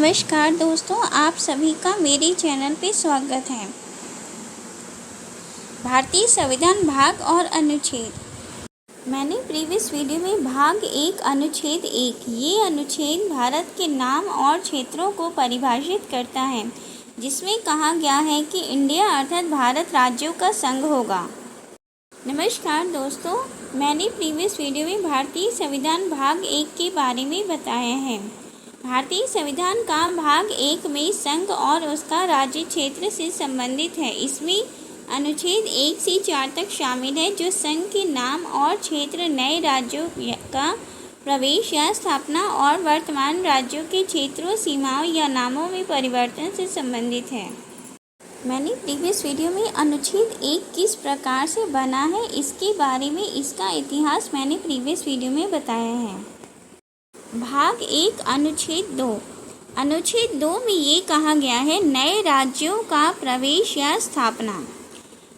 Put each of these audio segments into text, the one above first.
नमस्कार दोस्तों, आप सभी का मेरे चैनल पे स्वागत है। भारतीय संविधान भाग और अनुच्छेद। मैंने प्रीवियस वीडियो में भाग 1 अनुच्छेद 1 ये अनुच्छेद भारत के नाम और क्षेत्रों को परिभाषित करता है, जिसमें कहा गया है कि इंडिया अर्थात भारत राज्यों का संघ होगा। नमस्कार दोस्तों, मैंने प्रीवियस वीडियो में भारतीय संविधान भाग 1 के बारे में बताया है। भारतीय संविधान का भाग 1 में संघ और उसका राज्य क्षेत्र से संबंधित है। इसमें अनुच्छेद 1 से 4 तक शामिल है, जो संघ के नाम और क्षेत्र, नए राज्यों का प्रवेश या स्थापना और वर्तमान राज्यों के क्षेत्रों, सीमाओं या नामों में परिवर्तन से संबंधित है। मैंने प्रीवियस वीडियो में अनुच्छेद 1 किस प्रकार से बना है इसके बारे में, इसका इतिहास मैंने प्रीवियस वीडियो में बताया है। भाग 1 अनुच्छेद 2। अनुच्छेद 2 में ये कहा गया है, नए राज्यों का प्रवेश या स्थापना।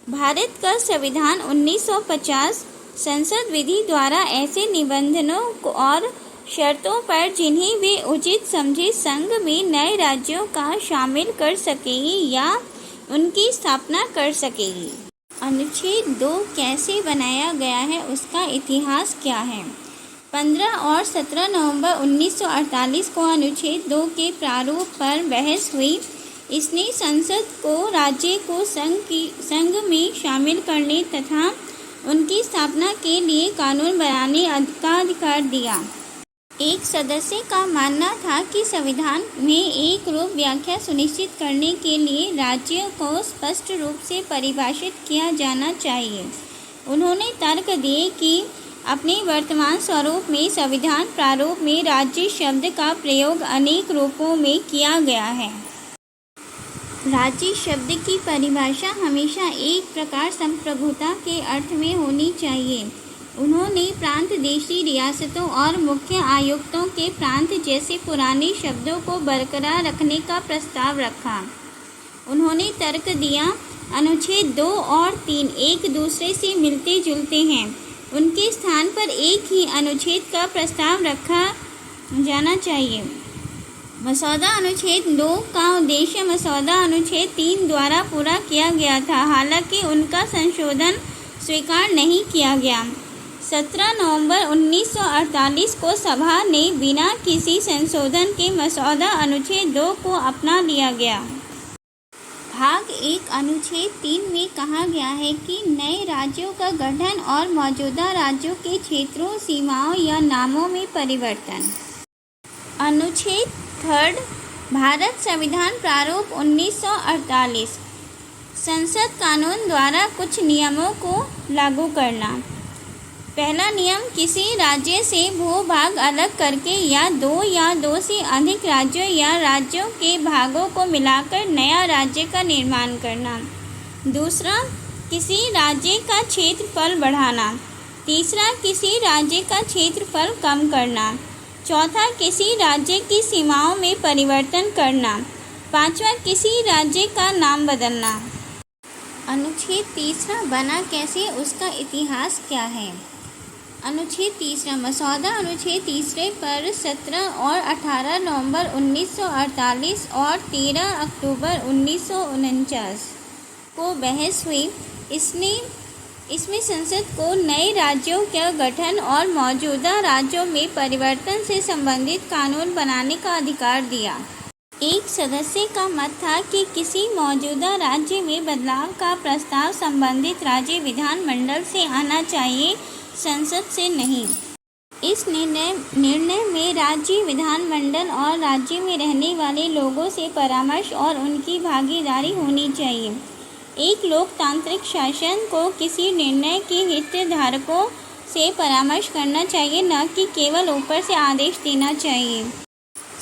भारत का संविधान 1950 संसद विधि द्वारा ऐसे निबंधनों और शर्तों पर जिन्हें वे उचित समझे संघ में नए राज्यों का शामिल कर सकेगी या उनकी स्थापना कर सकेगी। अनुच्छेद 2 कैसे बनाया गया है, उसका इतिहास क्या है। 15 और 17 नवंबर 1948 को अनुच्छेद 2 के प्रारूप पर बहस हुई। इसने संसद को राज्य को संघ में शामिल करने तथा उनकी स्थापना के लिए कानून बनाने का अधिकार दिया। एक सदस्य का मानना था कि संविधान में एक रूप व्याख्या सुनिश्चित करने के लिए राज्य को स्पष्ट रूप से परिभाषित किया जाना चाहिए। उन्होंने तर्क दिए कि अपने वर्तमान स्वरूप में संविधान प्रारूप में राज्य शब्द का प्रयोग अनेक रूपों में किया गया है। राज्य शब्द की परिभाषा हमेशा एक प्रकार संप्रभुता के अर्थ में होनी चाहिए। उन्होंने प्रांत, देशी रियासतों और मुख्य आयुक्तों के प्रांत जैसे पुराने शब्दों को बरकरार रखने का प्रस्ताव रखा। उन्होंने तर्क दिया, अनुच्छेद 2 और 3 एक दूसरे से मिलते जुलते हैं, उनके स्थान पर एक ही अनुच्छेद का प्रस्ताव रखा जाना चाहिए। मसौदा अनुच्छेद 2 का उद्देश्य मसौदा अनुच्छेद 3 द्वारा पूरा किया गया था, हालांकि उनका संशोधन स्वीकार नहीं किया गया। 17 नवंबर 1948 को सभा ने बिना किसी संशोधन के मसौदा अनुच्छेद 2 को अपना लिया गया। भाग 1 अनुच्छेद 3 में कहा गया है कि नए राज्यों का गठन और मौजूदा राज्यों के क्षेत्रों, सीमाओं या नामों में परिवर्तन। अनुच्छेद 3 भारत संविधान प्रारूप 1948 संसद कानून द्वारा कुछ नियमों को लागू करना। पहला नियम, किसी राज्य से भूभाग अलग करके या दो से अधिक राज्यों या राज्यों के भागों को मिलाकर नया राज्य का निर्माण करना। दूसरा, किसी राज्य का क्षेत्रफल बढ़ाना। तीसरा, किसी राज्य का क्षेत्रफल कम करना। चौथा, किसी राज्य की सीमाओं में परिवर्तन करना। पांचवा, किसी राज्य का नाम बदलना। अनुच्छेद 3 बना कैसे, उसका इतिहास क्या है। अनुच्छेद 3 मसौदा अनुच्छेद 3 पर 17 और 18 नवंबर 1948 और 13 अक्टूबर 1949 को बहस हुई। इसमें संसद को नए राज्यों के गठन और मौजूदा राज्यों में परिवर्तन से संबंधित कानून बनाने का अधिकार दिया। एक सदस्य का मत था कि किसी मौजूदा राज्य में बदलाव का प्रस्ताव संबंधित राज्य विधानमंडल से आना चाहिए, संसद से नहीं। इस निर्णय में राज्य विधानमंडल और राज्य में रहने वाले लोगों से परामर्श और उनकी भागीदारी होनी चाहिए। एक लोकतांत्रिक शासन को किसी निर्णय के हितधारकों से परामर्श करना चाहिए, न कि केवल ऊपर से आदेश देना चाहिए।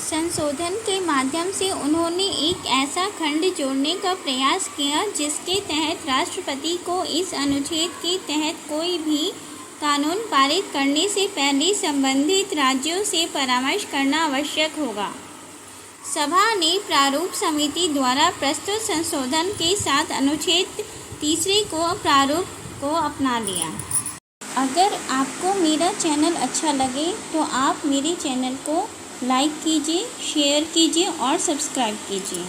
संशोधन के माध्यम से उन्होंने एक ऐसा खंड जोड़ने का प्रयास किया जिसके तहत राष्ट्रपति को इस अनुच्छेद के तहत कोई भी कानून पारित करने से पहले संबंधित राज्यों से परामर्श करना आवश्यक होगा। सभा ने प्रारूप समिति द्वारा प्रस्तुत संशोधन के साथ अनुच्छेद 3 को प्रारूप को अपना लिया। अगर आपको मेरा चैनल अच्छा लगे तो आप मेरे चैनल को लाइक कीजिए, शेयर कीजिए और सब्सक्राइब कीजिए।